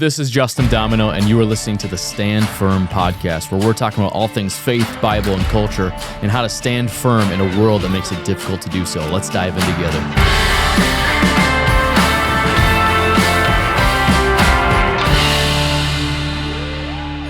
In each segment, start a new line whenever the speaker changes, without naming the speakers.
This is Justin Domino, and you are listening to the Stand Firm podcast, where we're talking about all things faith, Bible, and culture, and how to stand firm in a world that makes it difficult to do so. Let's dive in together.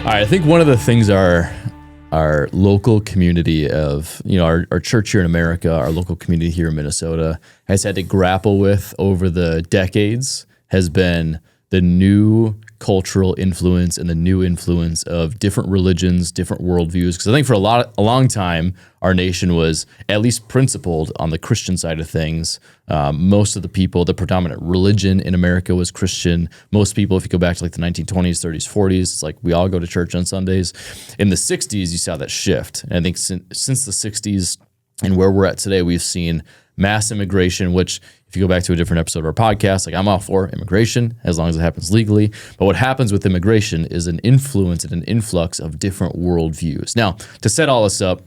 All right, I think one of the things our local community of, our church here in America, our local community here in Minnesota has had to grapple with over the decades has been the new cultural influence and the new influence of different religions, different worldviews. Because I think for a long time, our nation was at least principled on the Christian side of things. Most of the people, the predominant religion in America was Christian. Most people, if you go back to like the 1920s, 30s, 40s, it's like we all go to church on Sundays. In the 60s, you saw that shift. And I think since the 60s and where we're at today, we've seen mass immigration, which if you go back to a different episode of our podcast, like I'm all for immigration as long as it happens legally. But what happens with immigration is an influence and an influx of different worldviews. Now, to set all this up,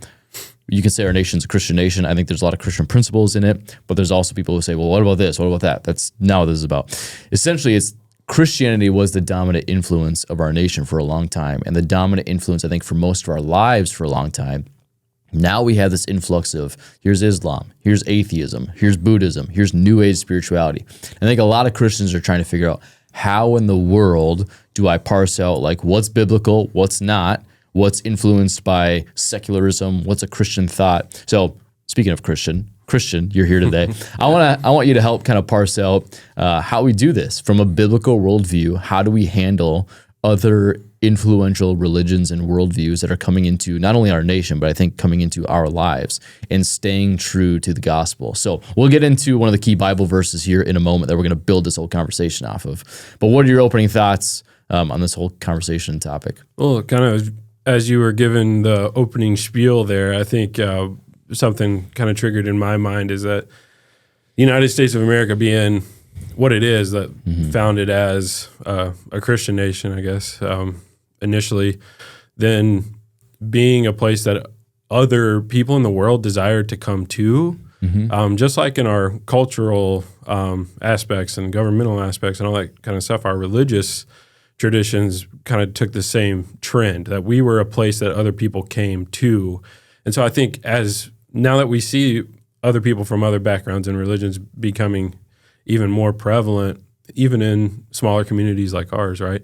you can say our nation's a Christian nation. I think there's a lot of Christian principles in it, but there's also people who say, well, what about this? What about that? That's not what this is about. Essentially, Christianity was the dominant influence of our nation for a long time, and the dominant influence, I think, for most of our lives for a long time. Now we have this influx of here's Islam, here's atheism, here's Buddhism, here's New Age spirituality. I think a lot of Christians are trying to figure out how in the world do I parse out like what's biblical, what's not, what's influenced by secularism, what's a Christian thought. So speaking of Christian, you're here today. I want you to help kind of parse out how we do this from a biblical worldview. How do we handle other influential religions and worldviews that are coming into not only our nation, but I think coming into our lives and staying true to the gospel. So we'll get into one of the key Bible verses here in a moment that we're going to build this whole conversation off of. But what are your opening thoughts on this whole conversation topic?
Well, kind of as you were given the opening spiel there, I think something kind of triggered in my mind is that the United States of America being what it is, that founded as a Christian nation, I guess, initially, then being a place that other people in the world desired to come to, just like in our cultural aspects and governmental aspects and all that kind of stuff, our religious traditions kind of took the same trend, that we were a place that other people came to. And so I think now that we see other people from other backgrounds and religions becoming even more prevalent, even in smaller communities like ours, right?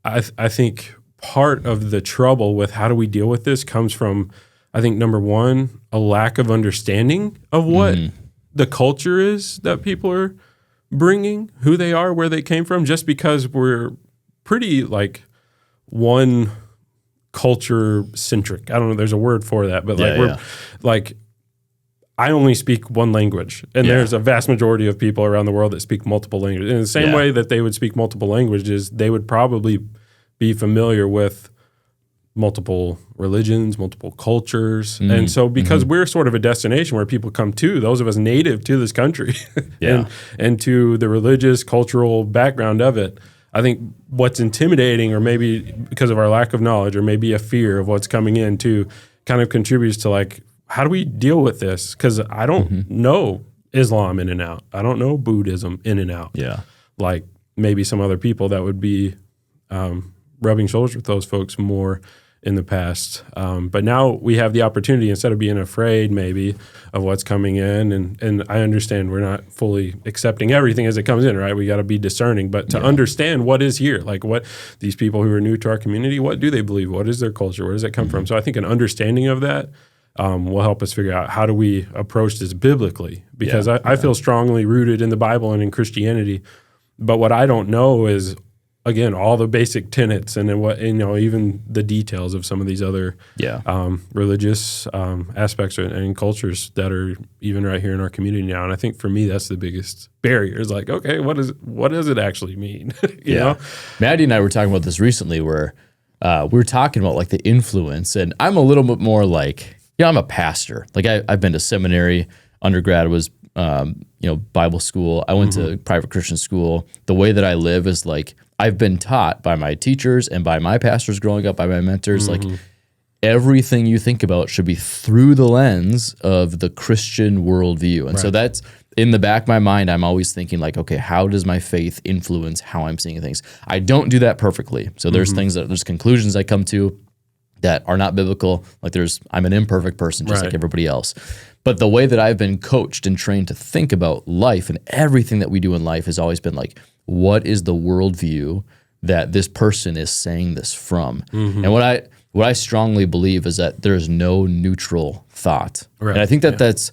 I think part of the trouble with how do we deal with this comes from, I think, number one, a lack of understanding of what the culture is that people are bringing, who they are, where they came from, just because we're pretty like one culture centric. I don't know, there's a word for that, but we're like, I only speak one language, and there's a vast majority of people around the world that speak multiple languages. In the same way that they would speak multiple languages, they would probably be familiar with multiple religions, multiple cultures. And so because we're sort of a destination where people come to, those of us native to this country and to the religious, cultural background of it, I think what's intimidating, or maybe because of our lack of knowledge, or maybe a fear of what's coming in too, kind of contributes to like, how do we deal with this? Because I don't know Islam in and out. I don't know Buddhism in and out.
Yeah.
Like maybe some other people that would be rubbing shoulders with those folks more in the past. But now we have the opportunity, instead of being afraid maybe of what's coming in, and I understand we're not fully accepting everything as it comes in, right? We got to be discerning, but to understand what is here, like what these people who are new to our community, what do they believe? What is their culture? Where does it come from? So I think an understanding of that will help us figure out how do we approach this biblically, because I feel strongly rooted in the Bible and in Christianity, but what I don't know is, again, all the basic tenets and then even the details of some of these other religious aspects and cultures that are even right here in our community now. And I think for me, that's the biggest barrier. Is like, okay, what does it actually mean? you know?
Maddie and I were talking about this recently, where we were talking about like the influence, and I'm a little bit more like, I'm a pastor. Like I've been to seminary. Undergrad was, Bible school. I went to private Christian school. The way that I live is like I've been taught by my teachers and by my pastors growing up, by my mentors, like everything you think about should be through the lens of the Christian worldview. And so that's in the back of my mind, I'm always thinking like, okay, how does my faith influence how I'm seeing things? I don't do that perfectly. So there's there's conclusions I come to that are not biblical. Like I'm an imperfect person just like everybody else. But the way that I've been coached and trained to think about life and everything that we do in life has always been like, what is the worldview that this person is saying this from? And what I strongly believe is that there's no neutral thought. And I think that that's,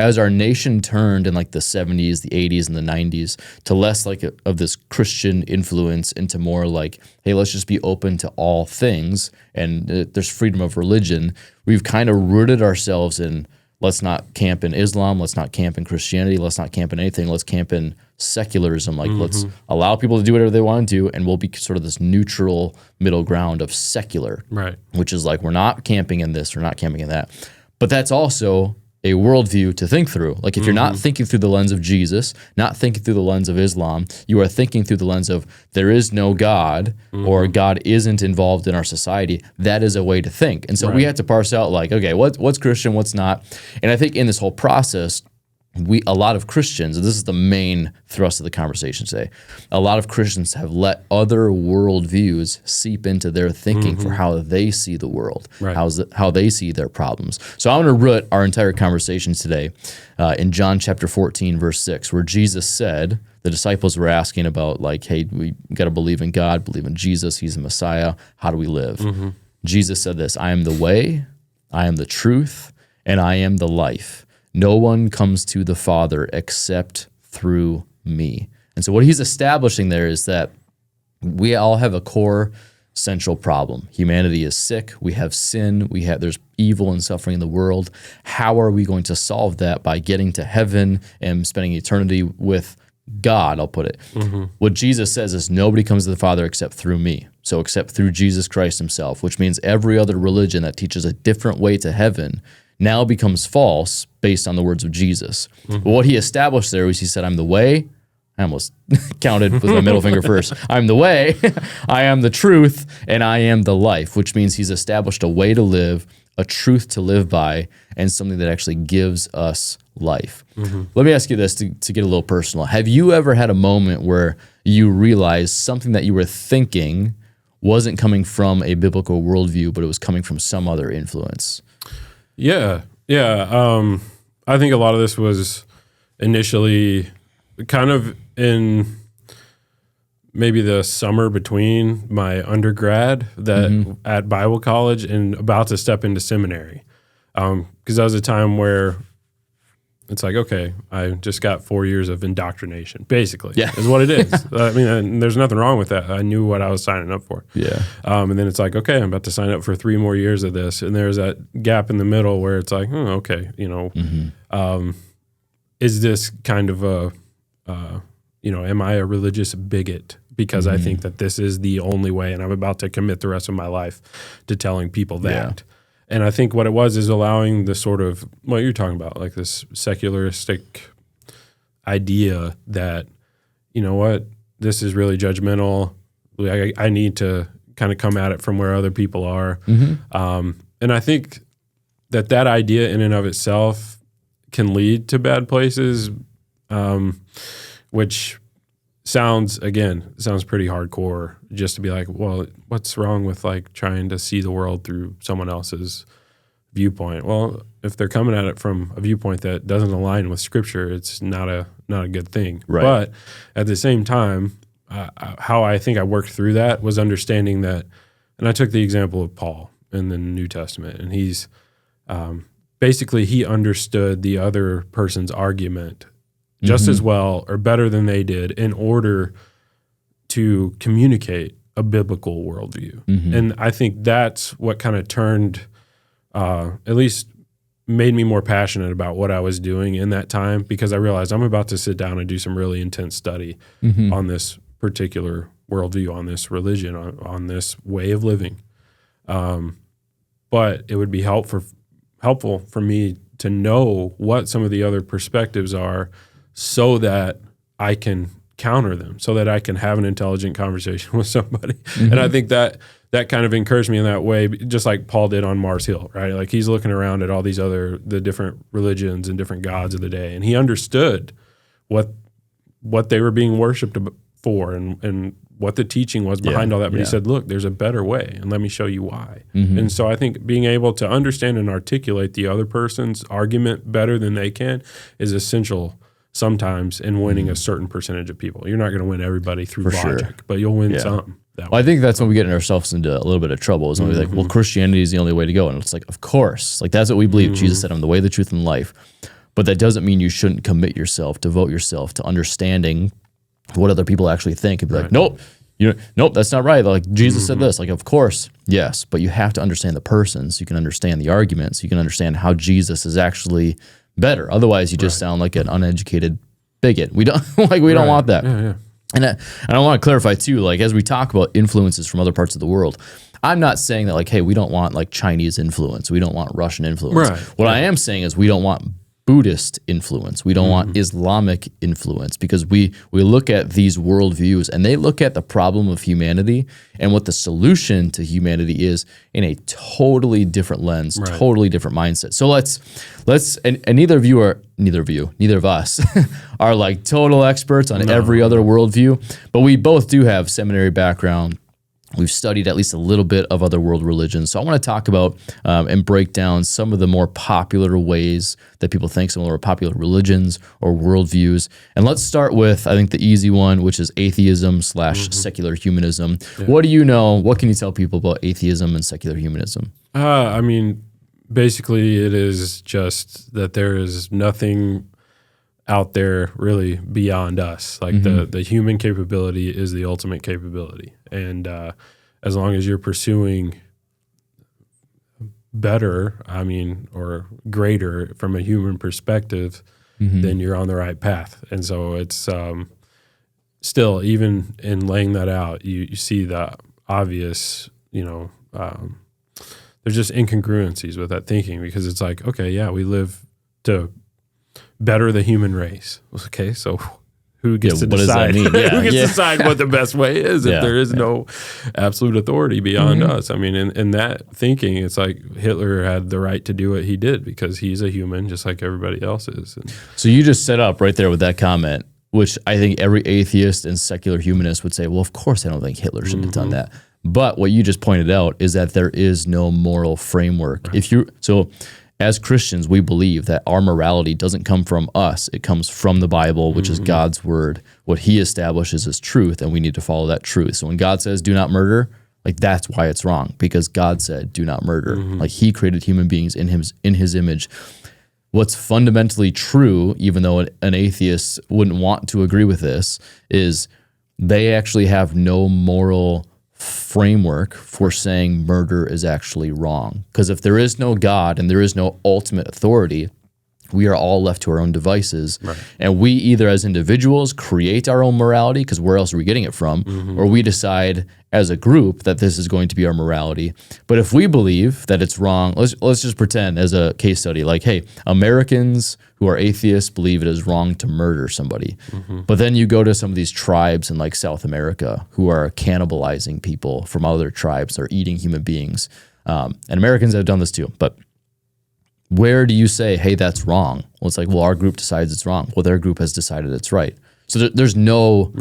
as our nation turned in like the 70s, the 80s, and the 90s to less like of this Christian influence into more like, hey, let's just be open to all things and there's freedom of religion, we've kind of rooted ourselves in, let's not camp in Islam, let's not camp in Christianity, let's not camp in anything, let's camp in secularism. Like let's allow people to do whatever they want to do, and we'll be sort of this neutral middle ground of secular, which is like we're not camping in this, we're not camping in that. But that's also a worldview to think through. Like if you're not thinking through the lens of Jesus, not thinking through the lens of Islam, you are thinking through the lens of there is no God or God isn't involved in our society. That is a way to think. And so we have to parse out like, okay, what's Christian, what's not? And I think in this whole process, a lot of Christians, and this is the main thrust of the conversation today, a lot of Christians have let other worldviews seep into their thinking for how they see the world, how they see their problems. So I want to root our entire conversation today in John chapter 14, verse 6, where Jesus said, the disciples were asking about like, hey, we got to believe in God, believe in Jesus, he's the Messiah, how do we live? Jesus said this, I am the way, I am the truth, and I am the life. No one comes to the Father except through me. And so what he's establishing there is that we all have a core central problem. Humanity is sick. We have sin. There's evil and suffering in the world. How are we going to solve that? By getting to heaven and spending eternity with God, I'll put it. What Jesus says is nobody comes to the Father except through me. So except through Jesus Christ himself, which means every other religion that teaches a different way to heaven now becomes false based on the words of Jesus. But what he established there was he said, I'm the way. I almost counted with my middle finger first. I'm the way, I am the truth, and I am the life, which means he's established a way to live, a truth to live by, and something that actually gives us life. Let me ask you this to get a little personal. Have you ever had a moment where you realized something that you were thinking wasn't coming from a biblical worldview, but it was coming from some other influence?
Yeah. I think a lot of this was initially kind of in maybe the summer between my undergrad at Bible college and about to step into seminary. Because that was a time where it's like, okay, I just got 4 years of indoctrination, basically, is what it is. I mean, there's nothing wrong with that. I knew what I was signing up for. And then it's like, okay, I'm about to sign up for 3 more years of this. And there's that gap in the middle where it's like, okay, is this kind of am I a religious bigot? Because I think that this is the only way, and I'm about to commit the rest of my life to telling people that. And I think what it was is allowing the sort of, what you're talking about, like this secularistic idea that, you know what, this is really judgmental. I need to kind of come at it from where other people are. And I think that idea in and of itself can lead to bad places, which sounds pretty hardcore, just to be like, well, what's wrong with like trying to see the world through someone else's viewpoint? Well, if they're coming at it from a viewpoint that doesn't align with Scripture, it's not a good thing. But at the same time, how I think I worked through that was understanding that, and I took the example of Paul in the New Testament, and he's basically he understood the other person's argument just as well or better than they did in order to communicate a biblical worldview. And I think that's what kind of turned, at least made me more passionate about what I was doing in that time, because I realized I'm about to sit down and do some really intense study on this particular worldview, on this religion, on this way of living. But it would be helpful for me to know what some of the other perspectives are, so that I can counter them so that I can have an intelligent conversation with somebody. And I think that kind of encouraged me in that way, just like Paul did on Mars Hill, right? Like he's looking around at all these the different religions and different gods of the day, and he understood what they were being worshipped for and what the teaching was behind all that. But he said, look, there's a better way, and let me show you why. And so I think being able to understand and articulate the other person's argument better than they can is essential sometimes in winning a certain percentage of people. You're not going to win everybody through logic, but you'll win some.
Well, I think that's when we get ourselves into a little bit of trouble, is when we're like, well, Christianity is the only way to go. And it's like, of course, like that's what we believe. Jesus said, I'm the way, the truth, and life. But that doesn't mean you shouldn't commit yourself, devote yourself to understanding what other people actually think, and be like, nope, nope, that's not right. Like Jesus said this. Like, of course, yes, but you have to understand the person so you can understand the arguments. You can understand how Jesus is actually better. Otherwise, you just sound like an uneducated bigot. We don't don't want that. And I want to clarify too, like as we talk about influences from other parts of the world, I'm not saying that like, hey, we don't want like Chinese influence. We don't want Russian influence. What I am saying is we don't want Buddhist influence. We don't want Islamic influence, because we look at these worldviews and they look at the problem of humanity and what the solution to humanity is in a totally different lens, totally different mindset. So let's and neither of us are like total experts on every other worldview, but we both do have seminary background. We've studied at least a little bit of other world religions. So I want to talk about and break down some of the more popular ways that people think, some of the more popular religions or worldviews. And let's start with, I think, the easy one, which is atheism / secular humanism. What do you know? What can you tell people about atheism and secular humanism?
I mean, basically it is just that there is nothing out there really beyond us. Like the human capability is the ultimate capability. And as long as you're pursuing better, or greater from a human perspective, then you're on the right path. And so it's still, even in laying that out, you see the obvious, there's just incongruencies with that thinking, because it's like, okay, yeah, we live to better the human race. Okay, so who gets to decide? Who gets to decide what the best way is if there is no absolute authority beyond us? I mean, in that thinking, it's like Hitler had the right to do what he did because he's a human just like everybody else is. And
so you just set up right there with that comment, which I think every atheist and secular humanist would say, well, of course I don't think Hitler should have done that. But what you just pointed out is that there is no moral framework. As Christians, we believe that our morality doesn't come from us. It comes from the Bible, which is God's word, what he establishes as truth, and we need to follow that truth. So when God says, do not murder, like that's why it's wrong, because God said, do not murder. Like he created human beings in his image. What's fundamentally true, even though an atheist wouldn't want to agree with this, is they actually have no moral framework for saying murder is actually wrong. Because if there is no God and there is no ultimate authority, we are all left to our own devices. And we either as individuals create our own morality, because where else are we getting it from? Or we decide as a group that this is going to be our morality. But if we believe that it's wrong, let's just pretend as a case study, like, hey, Americans who are atheists believe it is wrong to murder somebody. But then you go to some of these tribes in like South America who are cannibalizing people from other tribes or eating human beings. And Americans have done this too. But where do you say, hey, that's wrong? Well, it's like, well, our group decides it's wrong. Well, their group has decided it's right. So there's no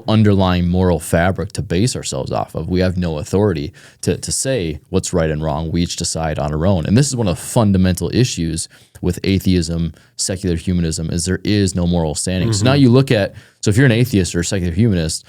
underlying moral fabric to base ourselves off of. We have no authority to say what's right and wrong. We each decide on our own. And this is one of the fundamental issues with atheism, secular humanism, is there is no moral standing. So now you look at, so if you're an atheist or a secular humanist,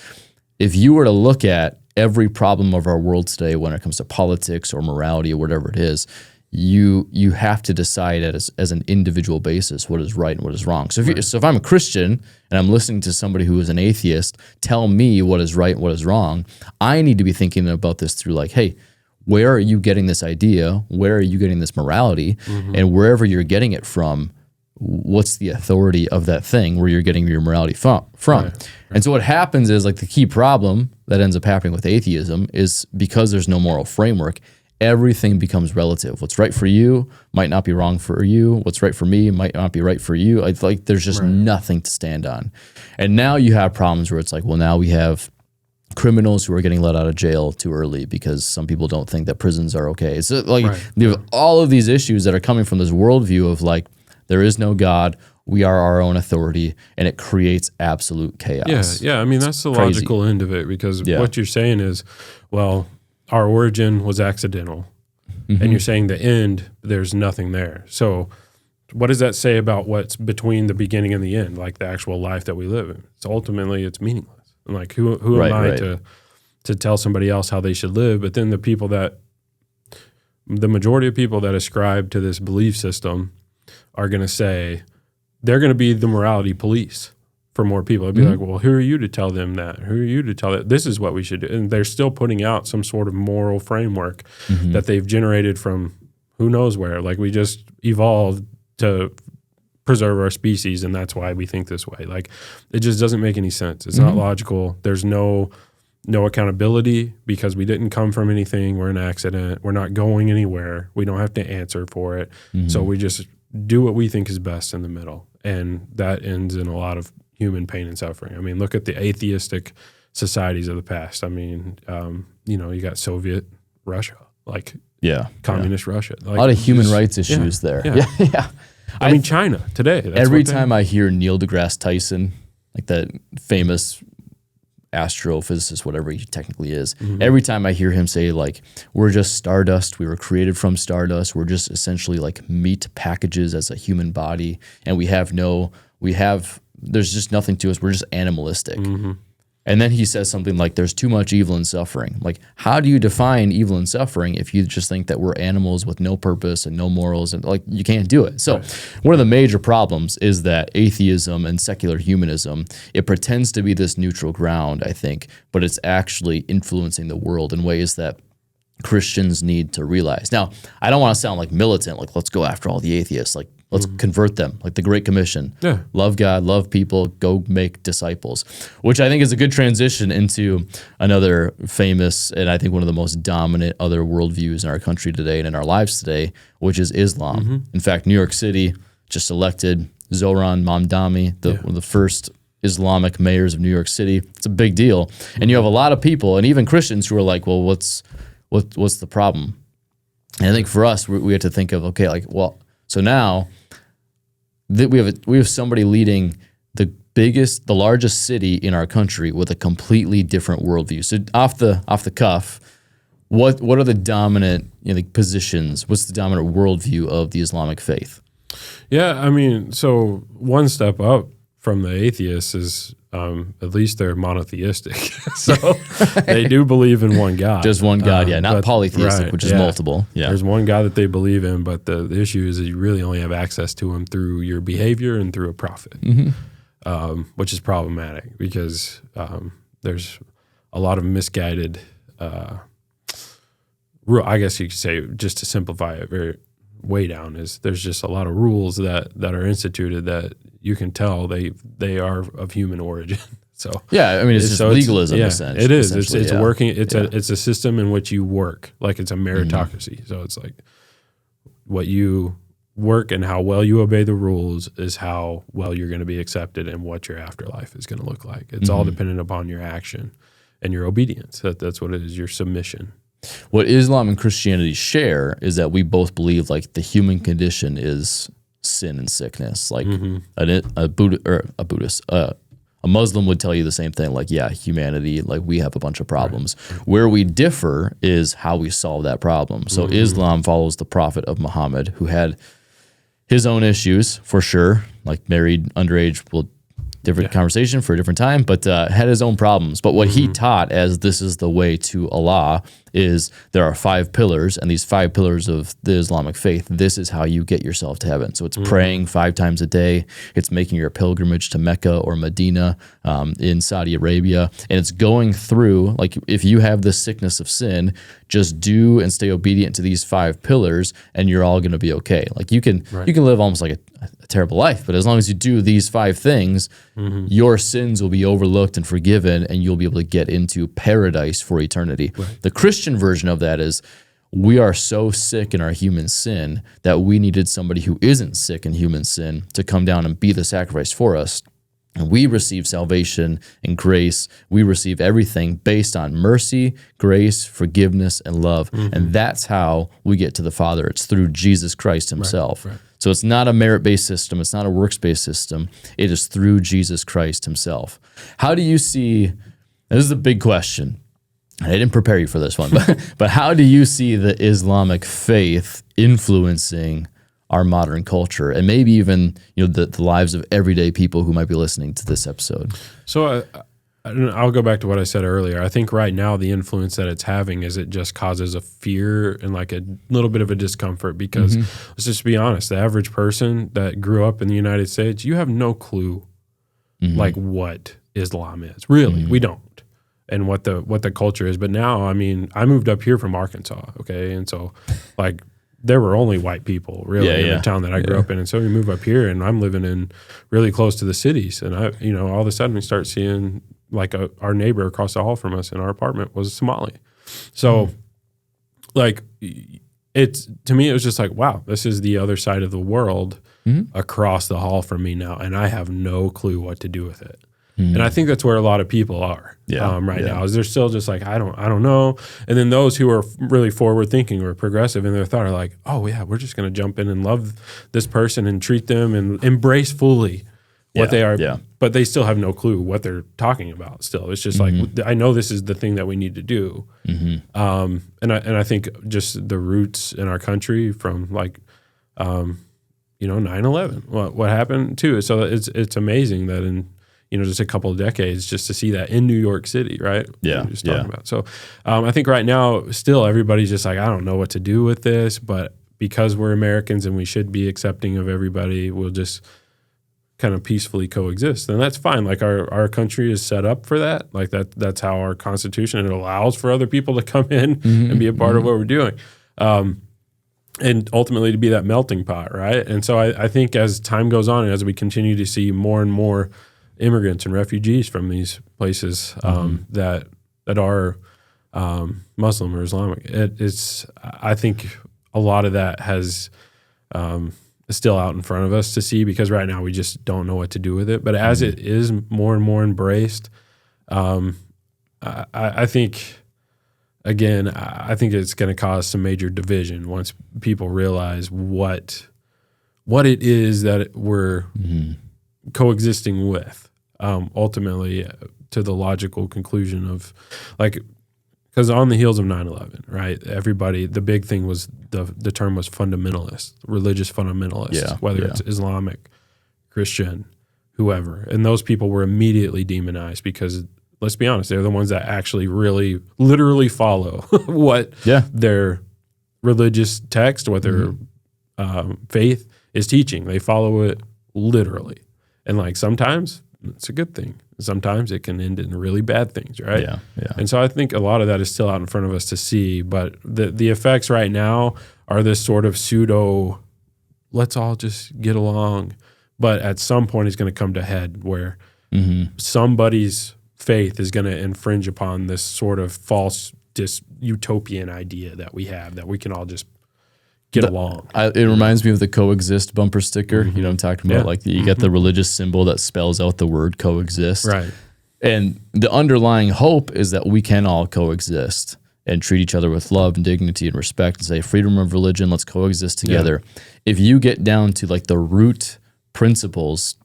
if you were to look at every problem of our world today when it comes to politics or morality or whatever it is, you have to decide as an individual basis what is right and what is wrong. So if I'm a Christian and I'm listening to somebody who is an atheist tell me what is right and what is wrong, I need to be thinking about this through like, hey, where are you getting this idea? Where are you getting this morality? And wherever you're getting it from, what's the authority of that thing where you're getting your morality from? And so what happens is, like, the key problem that ends up happening with atheism is because there's no moral framework, everything becomes relative. What's right for you might not be wrong for you. What's right for me might not be right for you. It's like there's just nothing to stand on. And now you have problems where it's like, well, now we have criminals who are getting let out of jail too early because some people don't think that prisons are okay. So like you have all of these issues that are coming from this worldview of like, there is no God, we are our own authority, and it creates absolute chaos.
Yeah. I mean, that's the logical end of it, because what you're saying is, well, our origin was accidental, and you're saying the end, there's nothing there. So what does that say about what's between the beginning and the end, like the actual life that we live in? So ultimately, it's meaningless. And like, who am I to tell somebody else how they should live? But then the majority of people that ascribe to this belief system are going to say, they're going to be the morality police for more people. It'd be like, well, who are you to tell them that? Who are you to tell that this is what we should do? And they're still putting out some sort of moral framework that they've generated from who knows where. Like, we just evolved to preserve our species, and that's why we think this way. Like, it just doesn't make any sense. It's not logical. There's no accountability, because we didn't come from anything. We're an accident. We're not going anywhere. We don't have to answer for it. So we just do what we think is best in the middle. And that ends in a lot of human pain and suffering. I mean, look at the atheistic societies of the past. I mean, you got Soviet Russia, like communist Russia. Like,
a lot of human rights issues there. Yeah.
I mean, China today.
Every time I hear Neil deGrasse Tyson, like that famous astrophysicist, whatever he technically is, every time I hear him say, like, we're just stardust, we were created from stardust, we're just essentially like meat packages as a human body, and there's just nothing to us, we're just animalistic. And then he says something like, there's too much evil and suffering. Like, how do you define evil and suffering if you just think that we're animals with no purpose and no morals? And like, you can't do it. So one of the major problems is that atheism and secular humanism, it pretends to be this neutral ground, I think, but it's actually influencing the world in ways that Christians need to realize. Now, I don't want to sound like militant, like, let's go after all the atheists. Like, let's convert them, like the Great Commission. Love God, love people, go make disciples, which I think is a good transition into another famous and I think one of the most dominant other worldviews in our country today and in our lives today, which is Islam. In fact, New York City just elected Zohran Mamdani, one of the first Islamic mayors of New York City. It's a big deal. And you have a lot of people, and even Christians, who are like, well, what's the problem? And I think for us, we have to think of, okay, like, well, so now we have somebody leading the largest city in our country with a completely different worldview. So off the cuff, what are the dominant positions? What's the dominant worldview of the Islamic faith?
Yeah, I mean, so one step up from the atheists is at least they're monotheistic. So they do believe in one God.
Just one God, not polytheistic, which is multiple. Yeah.
There's one God that they believe in, but the issue is that you really only have access to him through your behavior and through a prophet, which is problematic because there's a lot of misguided, I guess you could say, just to simplify it very way down, is there's just a lot of rules that are instituted that you can tell they are of human origin. So
I mean, it's just legalism.
It is. It's working. It's a system in which you work, like it's a meritocracy. So it's like what you work and how well you obey the rules is how well you're going to be accepted and what your afterlife is going to look like. It's all dependent upon your action and your obedience. That's what it is. Your submission.
What Islam and Christianity share is that we both believe like the human condition is sin and sickness. Like a Muslim would tell you the same thing. Like, humanity, like we have a bunch of problems. Where we differ is how we solve that problem. So Islam follows the Prophet of Muhammad, who had his own issues for sure, like married underage, different conversation for a different time, but had his own problems. But what he taught as this is the way to Allah is there are 5 pillars, and these 5 pillars of the Islamic faith, this is how you get yourself to heaven. So it's praying 5 times a day. It's making your pilgrimage to Mecca or Medina in Saudi Arabia. And it's going through, like, if you have this sickness of sin, just do and stay obedient to these 5 pillars, and you're all going to be okay. Like you can live almost like a terrible life, but as long as you do these 5 things, your sins will be overlooked and forgiven, and you'll be able to get into paradise for eternity. The Christian version of that is, we are so sick in our human sin that we needed somebody who isn't sick in human sin to come down and be the sacrifice for us. And we receive salvation and grace. We receive everything based on mercy, grace, forgiveness, and love. And that's how we get to the Father. It's through Jesus Christ himself. Right. So it's not a merit-based system. It's not a works-based system. It is through Jesus Christ himself. How do you see, this is a big question. I didn't prepare you for this one, but how do you see the Islamic faith influencing our modern culture and maybe even the lives of everyday people who might be listening to this episode?
So I'll go back to what I said earlier. I think right now the influence that it's having is it just causes a fear and like a little bit of a discomfort because let's just be honest, the average person that grew up in the United States, you have no clue like what Islam is. Really, we don't. And what the culture is. But now, I mean, I moved up here from Arkansas, okay? And so like there were only white people really in the town that I grew up in. And so we move up here and I'm living in really close to the cities. And all of a sudden we start seeing like our neighbor across the hall from us in our apartment was Somali. So like to me, it was just like, wow, this is the other side of the world across the hall from me now. And I have no clue what to do with it. And I think that's where a lot of people are right now. Is they're still just like, I don't know. And then those who are really forward thinking or progressive in their thought are like, oh yeah, we're just going to jump in and love this person and treat them and embrace fully what they are. Yeah. But they still have no clue what they're talking about. Still, it's just like, I know this is the thing that we need to do. And I think just the roots in our country from like 9/11, what happened too. So it's amazing that in just a couple of decades, just to see that in New York City, right?
Yeah,
just talking about. So I think right now, still everybody's just like, I don't know what to do with this, but because we're Americans and we should be accepting of everybody, we'll just kind of peacefully coexist, and that's fine. Like our country is set up for that. Like that's how our Constitution, and it allows for other people to come in and be a part of what we're doing. And ultimately to be that melting pot, right? And so I think as time goes on and as we continue to see more and more immigrants and refugees from these places that are Muslim or Islamic, I think a lot of that has is still out in front of us to see, because right now we just don't know what to do with it. But as it is more and more embraced, I think, again, I think it's going to cause some major division once people realize what it is that we're coexisting with. Ultimately, to the logical conclusion of, like, because on the heels of 9/11, right? Everybody, the big thing was the term was fundamentalist, religious fundamentalist, whether it's Islamic, Christian, whoever, and those people were immediately demonized because, let's be honest, they're the ones that actually really literally follow what their religious text, what their faith is teaching. They follow it literally. And like sometimes it's a good thing. Sometimes it can end in really bad things, right?
Yeah.
And so I think a lot of that is still out in front of us to see. But the effects right now are this sort of pseudo, let's all just get along. But at some point it's going to come to head where somebody's faith is going to infringe upon this sort of false utopian idea that we have, that we can all just get along.
It reminds me of the coexist bumper sticker. You know what I'm talking about? Like you get the religious symbol that spells out the word coexist.
Right.
And the underlying hope is that we can all coexist and treat each other with love and dignity and respect and say freedom of religion, let's coexist together. If you get down to like the root principles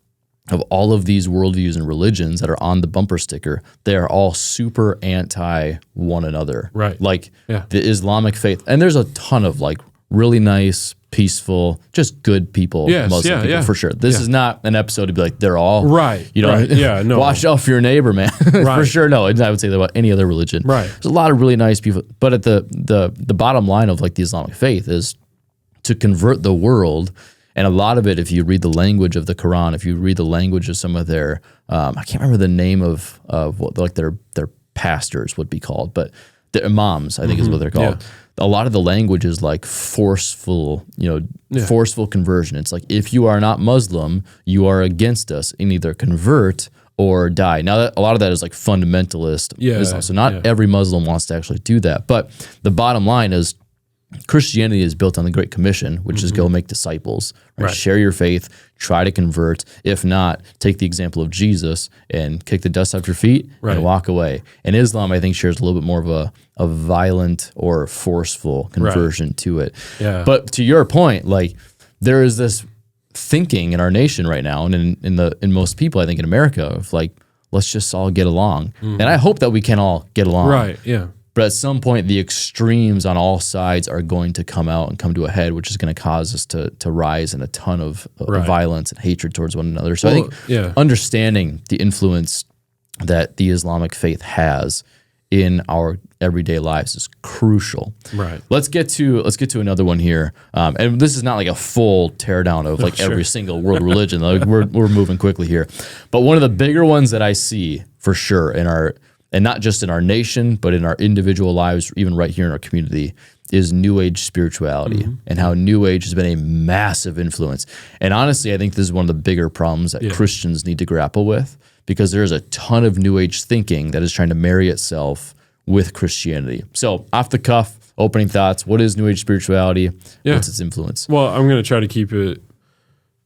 of all of these worldviews and religions that are on the bumper sticker, they are all super anti one another.
Right.
Like the Islamic faith. And there's a ton of like really nice, peaceful, just good people, Muslim people for sure. This is not an episode to be like, they're all, wash off your neighbor, man. For sure, no. I would say that about any other religion.
Right.
There's a lot of really nice people. But at the bottom line of like the Islamic faith is to convert the world. And a lot of it, if you read the language of the Quran, if you read the language of some of their, I can't remember the name of what like their pastors would be called, but the imams, I think is what they're called. A lot of the language is like forceful, forceful conversion. It's like, if you are not Muslim, you are against us, and either convert or die. Now, a lot of that is like fundamentalist Islam. So not every Muslim wants to actually do that. But the bottom line is, Christianity is built on the Great Commission, which is go make disciples, right? Share your faith, try to convert. If not, take the example of Jesus and kick the dust off your feet and walk away. And Islam, I think, shares a little bit more of a violent or forceful conversion to it.
Yeah.
But to your point, like there is this thinking in our nation right now, and in most people, I think in America, of like, let's just all get along. And I hope that we can all get along.
Right, yeah.
But at some point, the extremes on all sides are going to come out and come to a head, which is going to cause us to rise in a ton of violence and hatred towards one another. So I think understanding the influence that the Islamic faith has in our everyday lives is crucial.
Right.
Let's get to another one here. And this is not like a full teardown of like every single world religion. Like we're moving quickly here. But one of the bigger ones that I see for sure and not just in our nation, but in our individual lives, even right here in our community, is New Age spirituality and how New Age has been a massive influence. And honestly, I think this is one of the bigger problems that Christians need to grapple with, because there is a ton of New Age thinking that is trying to marry itself with Christianity. So off the cuff, opening thoughts, what is New Age spirituality? What's its influence?
Well, I'm going to try to keep it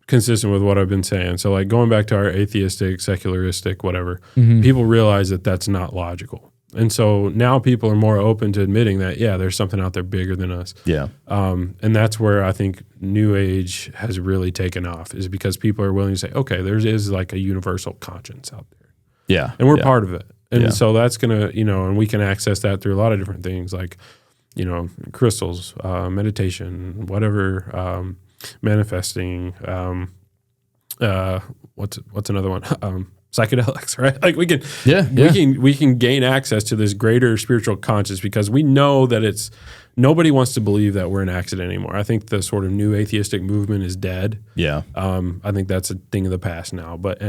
consistent with what I've been saying. So like going back to our atheistic, secularistic, whatever, people realize that that's not logical. And so now people are more open to admitting that, there's something out there bigger than us.
Yeah.
And that's where I think New Age has really taken off, is because people are willing to say, okay, there is like a universal conscience out there.
Yeah.
And we're part of it. And so that's going to, and we can access that through a lot of different things like, crystals, meditation, whatever, manifesting, what's another one? Psychedelics, right? Like we can gain access to this greater spiritual consciousness, because we know that nobody wants to believe that we're an accident anymore. I think the sort of new atheistic movement is dead.
Yeah.
I think that's a thing of the past now, but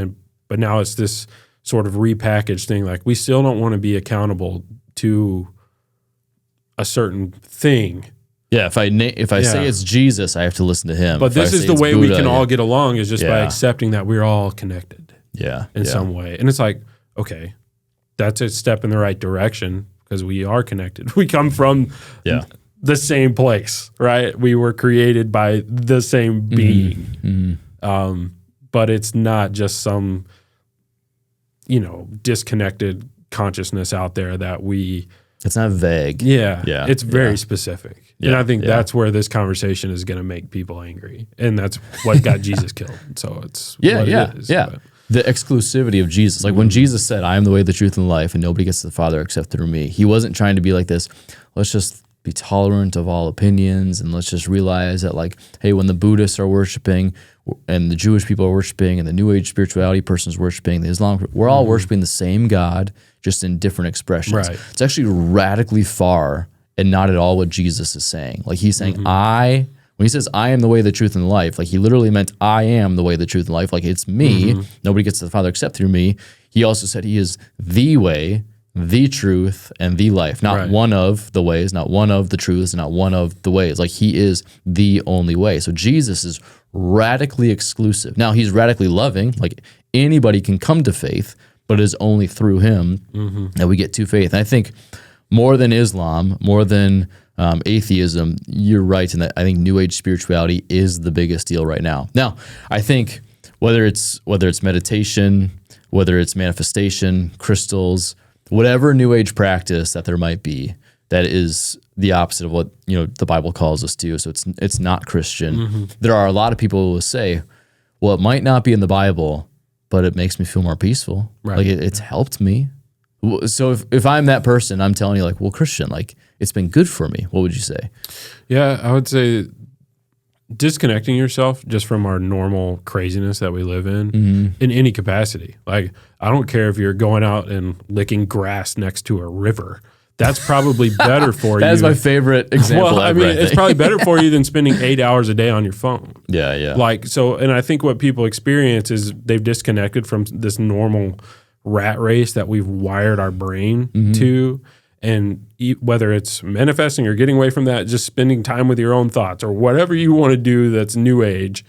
now it's this sort of repackaged thing. Like we still don't want to be accountable to a certain thing.
Yeah, if I say it's Jesus, I have to listen to him.
But this is the way Buddha, we can all get along, is just by accepting that we're all connected. In some way. And it's like, okay, that's a step in the right direction, because we are connected. We come from the same place, right? We were created by the same being. But it's not just some, disconnected consciousness out there that
it's not vague.
It's very specific. And I think that's where this conversation is going to make people angry. And that's what got Jesus killed. So it's what it is. But
the exclusivity of Jesus. Like when Jesus said, I am the way, the truth, and the life, and nobody gets to the Father except through me. He wasn't trying to be like this, let's just be tolerant of all opinions, and let's just realize that, like, hey, when the Buddhists are worshiping and the Jewish people are worshiping and the New Age spirituality person is worshiping, the Islam, we're all worshiping the same God, just in different expressions.
Right.
It's actually radically far and not at all what Jesus is saying. Like he's saying, when he says, I am the way, the truth, and the life, like he literally meant, I am the way, the truth, and life. Like it's me. Nobody gets to the Father except through me. He also said he is the way, the truth, and the life. Not one of the ways, not one of the truths, not one of the ways. Like he is the only way. So Jesus is radically exclusive. Now he's radically loving. Like anybody can come to faith, but it is only through him that we get to faith. And I think more than Islam, more than atheism, you're right in that I think New Age spirituality is the biggest deal right now. Now, I think whether it's meditation, whether it's manifestation, crystals, whatever New Age practice that there might be, that is the opposite of what the Bible calls us to. So it's not Christian. There are a lot of people who will say, well, it might not be in the Bible, but it makes me feel more peaceful.
Right.
Like it's helped me. So if I'm that person, I'm telling you, like, well, Christian, like it's been good for me. What would you say?
Yeah, I would say disconnecting yourself just from our normal craziness that we live in any capacity. Like, I don't care if you're going out and licking grass next to a river. That's probably better for you.
That is my favorite example.
Well, I mean, it's probably better for you than spending 8 hours a day on your phone.
Yeah.
Like, so, and I think what people experience is they've disconnected from this normal rat race that we've wired our brain to. And whether it's manifesting or getting away from that, just spending time with your own thoughts or whatever you want to do that's New Age,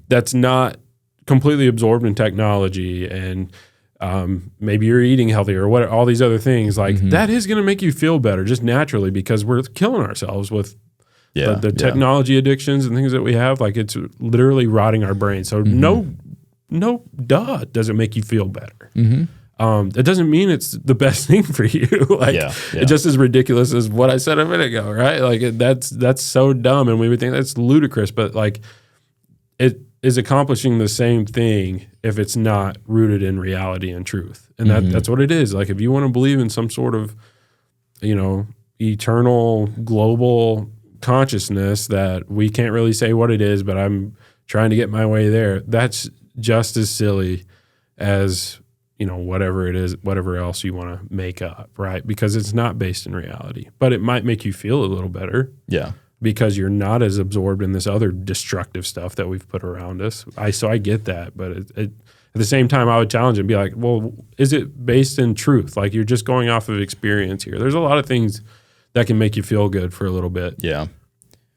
that's not completely absorbed in technology, and maybe you're eating healthier or what, all these other things, like that is going to make you feel better just naturally, because we're killing ourselves with
Yeah,
the technology addictions and things that we have, like it's literally rotting our brain. So does it make you feel better? It doesn't mean it's the best thing for you. Like it's just as ridiculous as what I said a minute ago, right? Like that's so dumb, and we would think that's ludicrous, but like it is accomplishing the same thing if it's not rooted in reality and truth. And that's what it is. Like if you want to believe in some sort of, eternal global consciousness that we can't really say what it is, but I'm trying to get my way there, that's just as silly as whatever it is, whatever else you want to make up, right? Because it's not based in reality, but it might make you feel a little better.
Yeah.
Because you're not as absorbed in this other destructive stuff that we've put around us. So I get that, but at the same time, I would challenge it and be like, well, is it based in truth? Like you're just going off of experience here. There's a lot of things that can make you feel good for a little bit.
Yeah.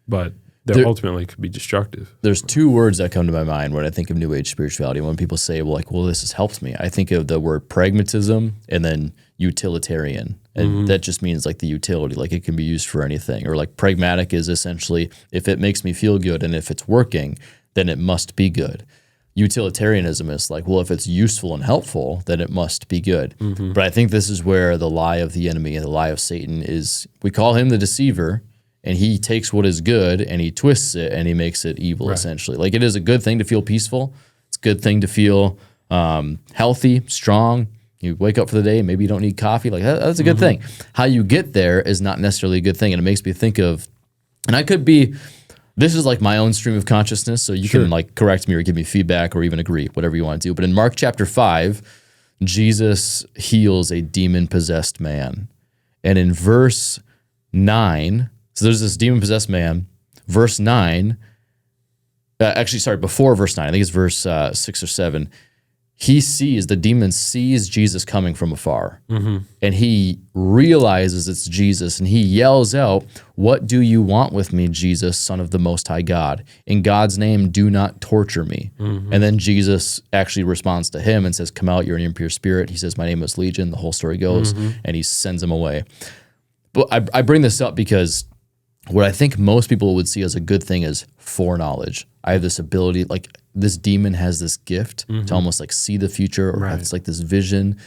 But that ultimately could be destructive.
There's two words that come to my mind when I think of New Age spirituality. When people say, well, this has helped me, I think of the word pragmatism and then utilitarian. And that just means like the utility, like it can be used for anything. Or like pragmatic is essentially, if it makes me feel good and if it's working, then it must be good. Utilitarianism is like, well, if it's useful and helpful, then it must be good. But I think this is where the lie of the enemy and the lie of Satan is. We call him the deceiver, and he takes what is good and he twists it and he makes it evil, essentially. Like it is a good thing to feel peaceful. It's a good thing to feel healthy, strong. You wake up for the day and maybe you don't need coffee. Like that's a good thing. How you get there is not necessarily a good thing. And it makes me think of, and I could be, this is like my own stream of consciousness. So you can like correct me or give me feedback or even agree, whatever you want to do. But in Mark chapter 5, Jesus heals a demon-possessed man. And in verse 9, so there's this demon-possessed man, verse 9, before verse 9, I think it's verse 6 or 7, the demon sees Jesus coming from afar, and he realizes it's Jesus, and he yells out, "What do you want with me, Jesus, Son of the Most High God? In God's name, do not torture me." And then Jesus actually responds to him and says, "Come out, you're an impure spirit." He says, "My name is Legion." The whole story goes, and he sends him away. But I bring this up because what I think most people would see as a good thing is foreknowledge. I have this ability, like this demon has this gift to almost like see the future or have like this vision.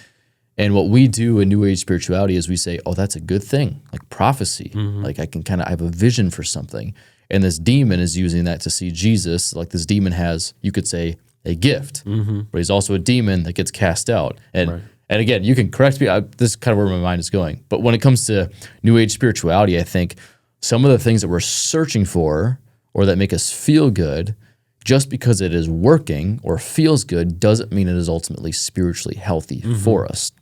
And what we do in New Age spirituality is we say, oh, that's a good thing, like prophecy. Like I have a vision for something. And this demon is using that to see Jesus. Like this demon has, you could say, a gift, but he's also a demon that gets cast out. And again, you can correct me. This is kind of where my mind is going. But when it comes to New Age spirituality, I think some of the things that we're searching for or that make us feel good, just because it is working or feels good doesn't mean it is ultimately spiritually healthy for us,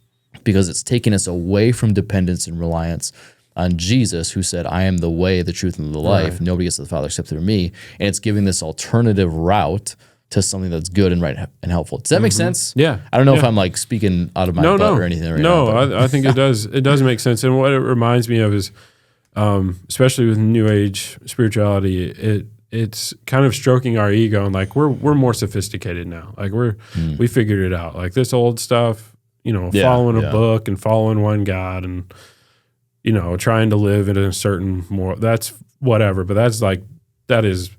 because it's taking us away from dependence and reliance on Jesus, who said, "I am the way, the truth, and the life. Nobody gets to the Father except through me." And it's giving this alternative route to something that's good and right and helpful. Does that make sense?
Yeah.
I don't know if I'm like speaking out of my butt or anything right now.
No, I think it does. It does make sense. And what it reminds me of is, especially with New Age spirituality, it's kind of stroking our ego and like we're more sophisticated now. Like we figured it out. Like this old stuff, following a book and following one God and trying to live in a certain that's whatever. But that is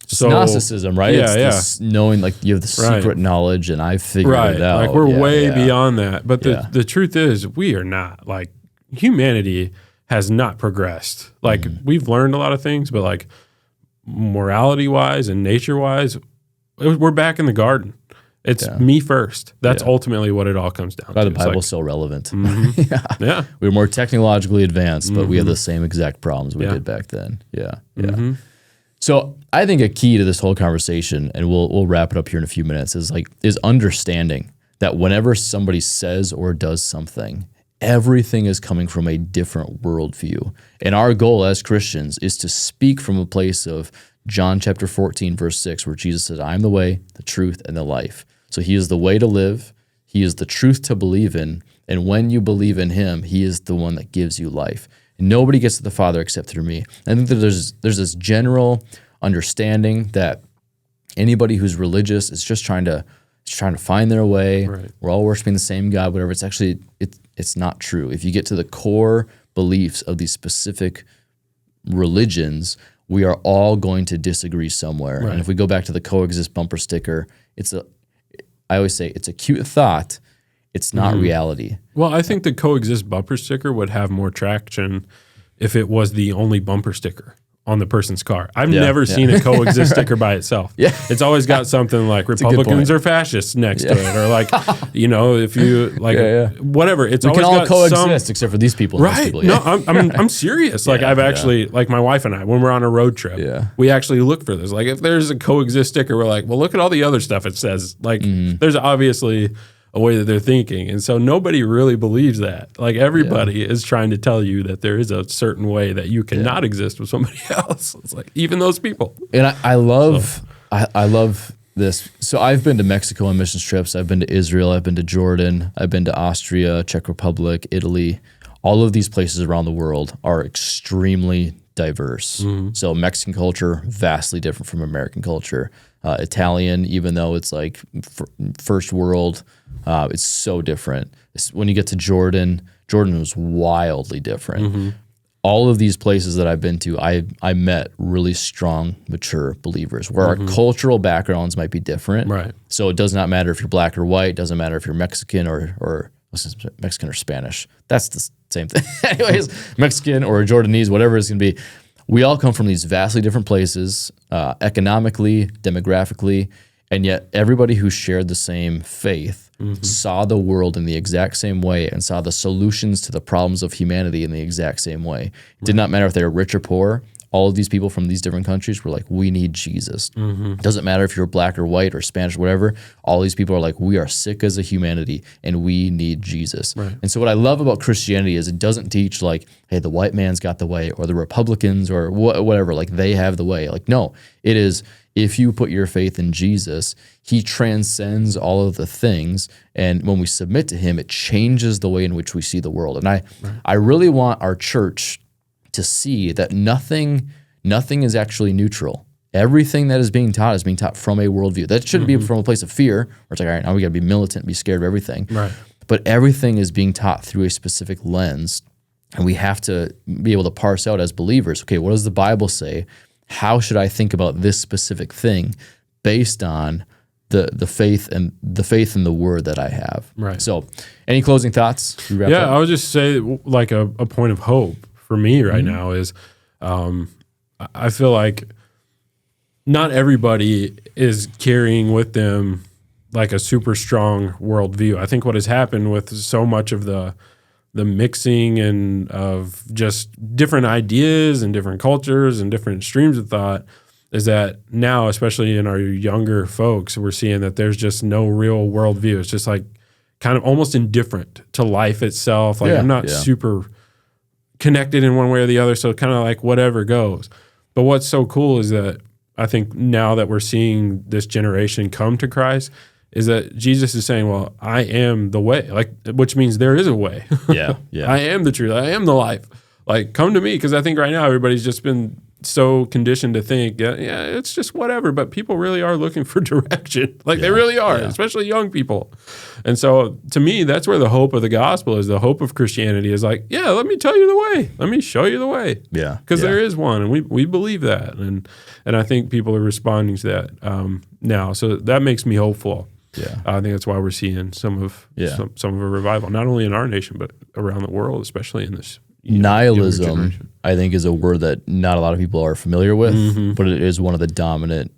so Gnosticism, right? It's this knowing like you have the secret knowledge and I figured it out.
Like we're way beyond that. But the truth is we are not. Like humanity has not progressed. Like we've learned a lot of things, but like morality wise and nature wise, we're back in the garden. It's me first. That's ultimately what it all comes down to.
The Bible's so relevant.
Yeah.
We're more technologically advanced, but we have the same exact problems we did back then. Yeah. So I think a key to this whole conversation, and we'll wrap it up here in a few minutes, is understanding that whenever somebody says or does something, everything is coming from a different worldview. And our goal as Christians is to speak from a place of John chapter 14, verse 6, where Jesus says, "I am the way, the truth, and the life." So he is the way to live. He is the truth to believe in. And when you believe in him, he is the one that gives you life. And nobody gets to the Father except through me. I think that there's this general understanding that anybody who's religious is just trying to find their way. We're all worshiping the same God, whatever. It's actually, it's not true. If you get to the core beliefs of these specific religions, we are all going to disagree somewhere.
Right.
And if we go back to the coexist bumper sticker, I always say it's a cute thought. It's not reality.
Well, I think the coexist bumper sticker would have more traction if it was the only bumper sticker on the person's car. I've never seen a coexist sticker by itself.
Yeah.
It's always got something like Republicans or fascists next to it, or like, if you like whatever. It's
We
always
can all
got
coexist except for these people. And those
Right.
people.
No, I'm serious. Like I've actually, like my wife and I, when we're on a road trip, we actually look for this. Like if there's a coexist sticker, we're like, well, look at all the other stuff it says. Like there's obviously a way that they're thinking. And so nobody really believes that. Like everybody is trying to tell you that there is a certain way that you cannot exist with somebody else. It's like even those people.
And I love this. So I've been to Mexico on missions trips. I've been to Israel. I've been to Jordan. I've been to Austria, Czech Republic, Italy. All of these places around the world are extremely diverse. So Mexican culture, vastly different from American culture. Italian, even though it's like first world, it's so different. When you get to Jordan was wildly different. All of these places that I've been to, I met really strong, mature believers where our cultural backgrounds might be different.
Right.
So it does not matter if you're black or white. It doesn't matter if you're Mexican or Mexican or Spanish. That's the same thing. Anyways, Mexican or Jordanese, whatever it's going to be. We all come from these vastly different places, economically, demographically, and yet everybody who shared the same faith saw the world in the exact same way and saw the solutions to the problems of humanity in the exact same way. It did not matter if they were rich or poor. All of these people from these different countries were like, we need Jesus. It doesn't matter if you're black or white or Spanish or whatever. All these people are like, we are sick as a humanity and we need Jesus.
Right.
And so what I love about Christianity is it doesn't teach like, hey, the white man's got the way or the Republicans or whatever, like they have the way. Like, no, it is if you put your faith in Jesus, he transcends all of the things. And when we submit to him, it changes the way in which we see the world. And I really want our church to see that nothing is actually neutral. Everything that is being taught from a worldview. That shouldn't be from a place of fear, where it's like, all right, now we got to be militant, be scared of everything.
Right.
But everything is being taught through a specific lens, and we have to be able to parse out as believers, okay, what does the Bible say? How should I think about this specific thing based on the faith and the word that I have?
Right.
So, any closing thoughts?
I would just say like a point of hope for me right now is I feel like not everybody is carrying with them like a super strong worldview. I think what has happened with so much of the mixing and of just different ideas and different cultures and different streams of thought is that now, especially in our younger folks, we're seeing that there's just no real worldview. It's just like kind of almost indifferent to life itself. Like I'm not super connected in one way or the other, so kind of like whatever goes. But what's so cool is that I think now that we're seeing this generation come to Christ is that Jesus is saying, well, I am the way, like, which means there is a way.
Yeah.
I am the truth. I am the life. Like, come to me, because I think right now everybody's just been so conditioned to think, it's just whatever. But people really are looking for direction. Like they really are, especially young people. And so to me, that's where the hope of the gospel is. The hope of Christianity is like, let me tell you the way. Let me show you the way.
Yeah.
Because there is one, and we believe that. And I think people are responding to that now. So that makes me hopeful.
Yeah.
I think that's why we're seeing some of a revival, not only in our nation, but around the world, especially in this
nihilism, I think, is a word that not a lot of people are familiar with, but it is one of the dominant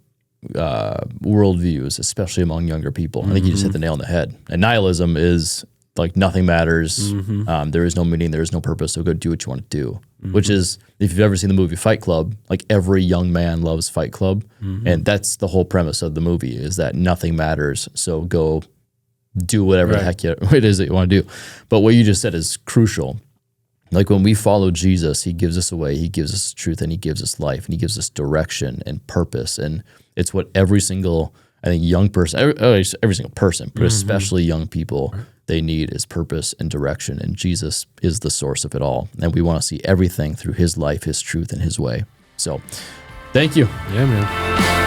worldviews, especially among younger people. I think you just hit the nail on the head. And nihilism is like nothing matters. There is no meaning. There is no purpose. So go do what you want to do, which is, if you've ever seen the movie Fight Club, like every young man loves Fight Club. And that's the whole premise of the movie, is that nothing matters. So go do whatever the heck it is that you want to do. But what you just said is crucial. Like when we follow Jesus, he gives us a way, he gives us truth, and he gives us life, and he gives us direction and purpose. And it's what every single, I think, young person, every single person, but especially young people, they need is purpose and direction. And Jesus is the source of it all. And we want to see everything through his life, his truth, and his way. So thank you.
Yeah, man.